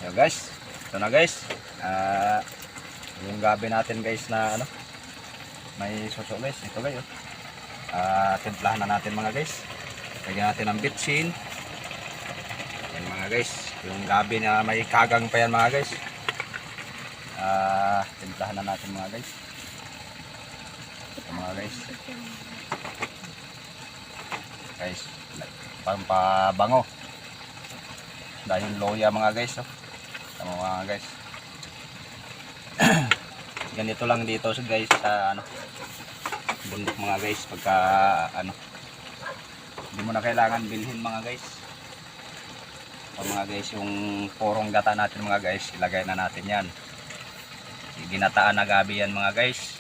Yo guys, ito na guys. Yung gabi natin guys na ano, may suso guys. Ito guys. Timplahan na natin mga guys. Lagyan natin ng bitsin. Yan mga guys. Yung gabi na may kagang pa yan mga guys. Timplahan na natin mga guys. Ito mga guys. Guys, pampabango. Dahil loya mga guys. Oh. Tama mga guys. Ganito lang dito guys sa ano, bundok mga guys. Pagka ano, hindi mo na kailangan bilhin mga guys. O mga guys, yung porong gata natin mga guys, ilagay na natin yan. Ginataan na gabi yan mga guys,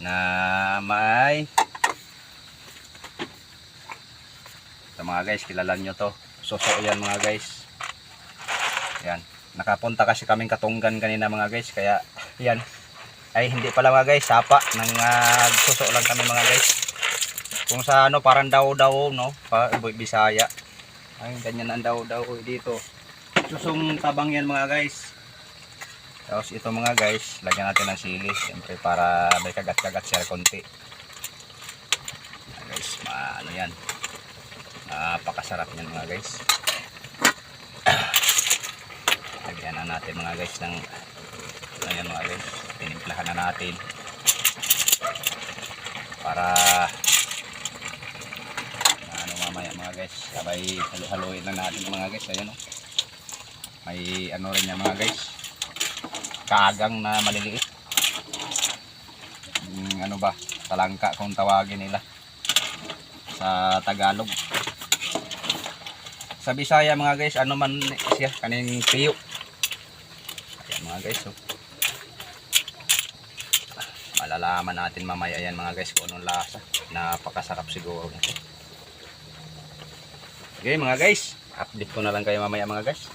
na may ito mga guys, kilala nyo to, suso yan mga guys. Yan, nakapunta kasi kaming Katunggan kanina mga guys, kaya yan, ay hindi pala mga guys, sapa nang suso lang kami mga guys. Kung sa ano, parang daw no, Bisaya, ay ganyan ang daw dito, susong tabang yan mga guys. Tapos ito mga guys, lagyan natin ng sili siyempre para may kagat-kagat siya konti. Guys, ano yan, napakasarap yan mga guys. Lagyan na natin mga guys ng ayan mga guys, tinimplahan na natin para ano mamaya mga guys, sabay haluin na natin mga guys. Ayan o, may ano rin yan mga guys, kagang na maliliit, ano ba, talangka kung tawagin nila sa Tagalog. Sa Bisaya mga guys, ano man siya, kaning piyo. Ayan mga guys, oh. Malalaman natin mamaya yan mga guys kung anong lasa. Napakasarap siguro nito. Okay mga guys, update ko na lang kayo mamaya mga guys.